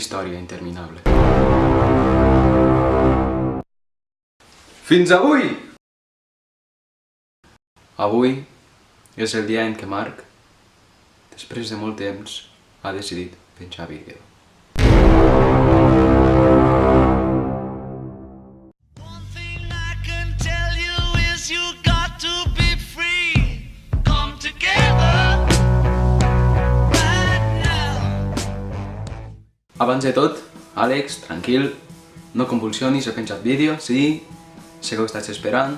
història interminable. Fins avui! Avui és el dia en què Marc, després de molt temps, ha decidit penjar vídeo. Abans de tot, Àlex, tranquil, no convulsionis, he penjat vídeo, sí, sé que ho estàs esperant,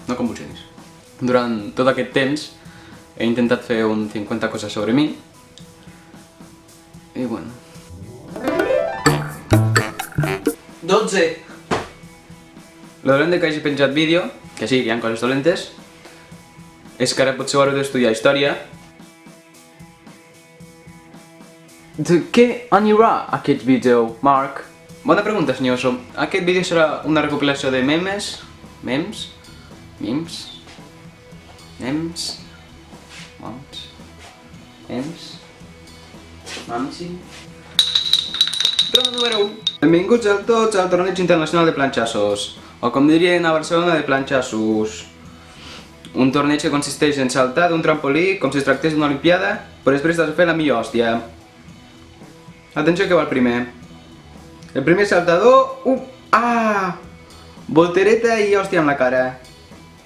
no convulsionis. Durant tot aquest temps he intentat fer un 50 coses sobre mi, i bueno... 12! Lo dolent que hagi penjat vídeo, que sí, que hi ha coses dolentes, és que ara potser haureu d'estudiar història. De què anirà aquest vídeo, Marc? Bona pregunta, senyor Oso. Aquest vídeo serà una recopilació de memes... Mems? Mems? Mems? Moms? Mems? Mamsi? Programa número 1. Benvinguts a tots al torneig internacional de planxassos, o com dirien a Barcelona, de planxassos. Un torneig que consisteix en saltar d'un trampolí com si es tractés d'una olimpiada, però després has de fer la millor hòstia. Atenció que va el primer. El primer saltador... Voltereta i hòstia amb la cara.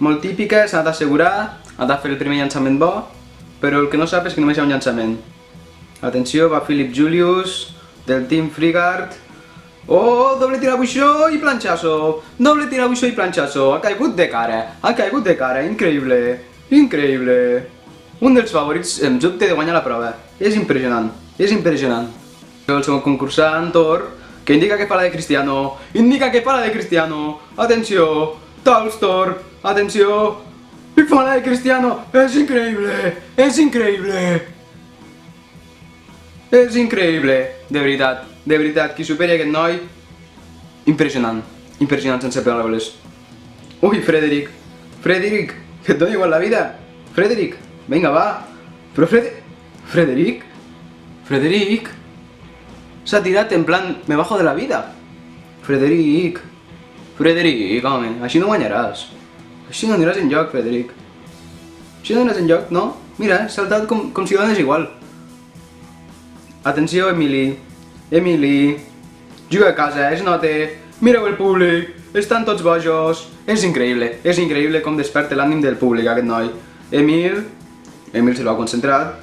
Molt típica, s'ha d'assegurar, ha de fer el primer llançament bo, però el que no sap és que només hi ha un llançament. Atenció, va Philip Julius, del Team Frigard. Oh, doble tirabuixó i planxasso! Doble tirabuixó i planxasso! Ha caigut de cara, increïble! Increïble! Un dels favorits amb dubte de guanyar la prova. És impressionant, és impressionant. El segon concursant, Thor, que indica que fa la de Cristiano. Indica que fa la de Cristiano. Atenció, Thor, atenció. I fa la de Cristiano. És increïble, és increïble. És increïble, de veritat, qui superi aquest noi, impressionant, impressionant sense paraules. Ui, Frederic, que et doni igual la vida. Frederic, vinga, va. Però Frederic, s'ha tirat en plan, me bajo de la vida. Frederic, home, així no guanyaràs. Així no aniràs enlloc, Frederic. Així no aniràs enlloc, no? Mira, has saltat com si dones igual. Atenció, Emili, juga a casa, es nota, mireu el públic, estan tots bojos. És increïble com desperta l'ànim del públic aquest noi. Emil se l'ha concentrat.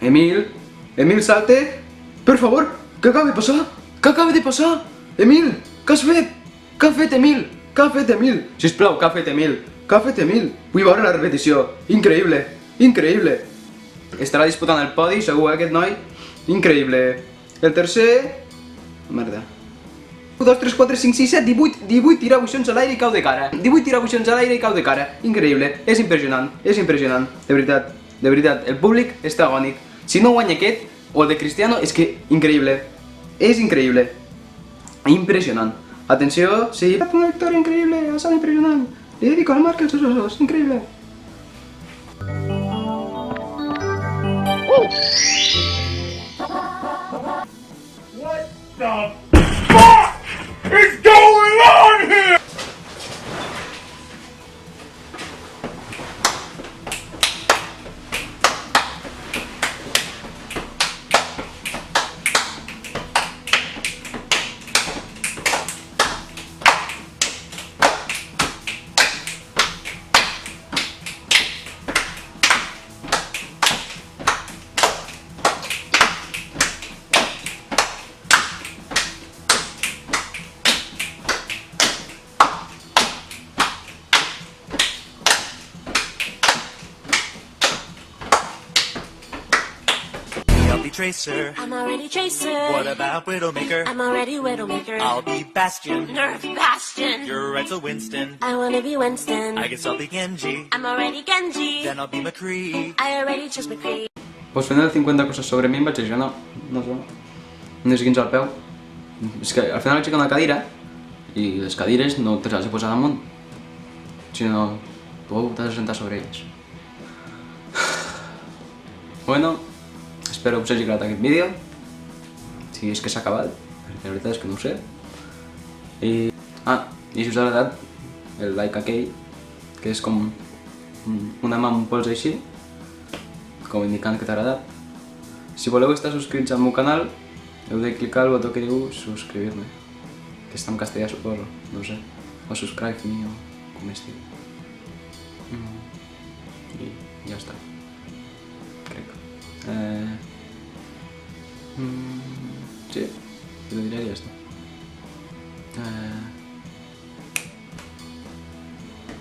Emil salte. Per favor, què acaba de passar? Emil, què has fet? Què ha fet Emil? Sisplau, què ha fet Emil? Vull veure la repetició. Increïble. Estarà disputant el podi, segur, aquest noi. Increïble. El tercer... Merda. 1, 2, 3, 4, 5, 6, 7, 18 tirabuixons a l'aire i cau de cara. 18 tirabuixons a l'aire i cau de cara. Increïble. És impressionant. De veritat, el públic està agònic. Si no guanya aquest, o el de Cristiano, és que increïble. És increïble. Impressionant. Atenció, sí. Una victòria increïble, ha estat impressionant. Li dedico al Marc els seus ossos, increïble. What the fuck is going on here? Tracer. I'm already Tracer. What about Widowmaker? I'm already Widowmaker. I'll be Bastion. Nerf Bastion. You're Edsel Winston. I wanna be Winston. I guess I'll be Genji. I'm already Genji. Then I'll be McCree. I already chose McCree. Pues fent el 50 coses sobre mi em vaig aixecar, no sé, no sé quins al peu. És que al final vaig aixecar una cadira i les cadires no te les has de posar damunt, sinó tu t'has de sentar sobre elles. Bueno, espero espero que us hagi agradat aquest vídeo. Si és que s'ha acabat, perquè la veritat és que no ho sé. I si us ha agradat, el like aquell, que és com una mà amb un pols així, com indicant que t'ha agradat. Si voleu estar subscrits al meu canal, heu de clicar al botó que diu subscribir-me, que està en castellà suposo, no sé, o subscribe me o com es diu. I ja està, crec. Sí, jo diré que ja està.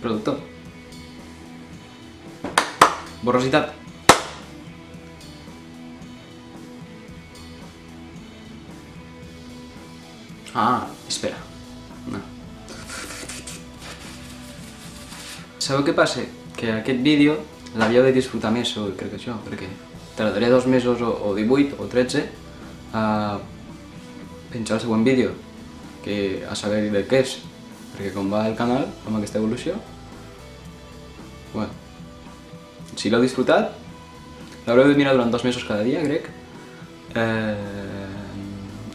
Productor. Borrositat. Espera. No. Sabeu què passa? Que aquest vídeo l'havíeu de disfrutar més, crec que això, perquè tardaré 2 mesos o 18 o 13 a penjar el següent vídeo, que a saber de què és, perquè com va el canal, amb aquesta evolució, bueno, si l'heu disfrutat, l'haureu de mirar durant 2 mesos cada dia, crec,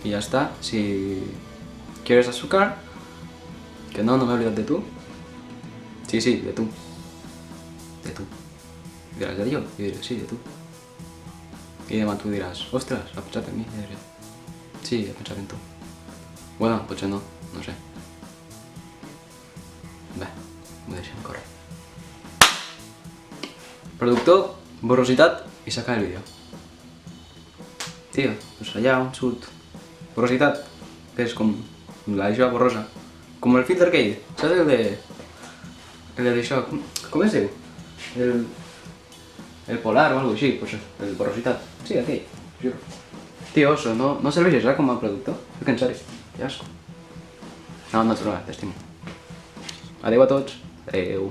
i ja està. Si quieres azúcar, que no m'he oblidat de tu. Sí, de tu. De tu. Diràs, de jo? Jo diré, sí, de tu. I demà tu diràs, ostres, ha pensat en mi? Jo diré, sí, he pensat en tu. Bueno, potser no, no sé. Bé, m'ho deixem córrer. Productor, borrositat i s'acaba el vídeo. Tio, doncs allà on surt borrositat, que és com l'aigua borrosa, com el filtre aquell, saps el d'això, com es diu? El polar o alguna cosa així, pues el borrositat, sí, aquell, juro. Tio, oso, no serveixes com a productor? Crec que en sèrio, que asco. No, és broma, t'estimo. Adeu a tots, adeu.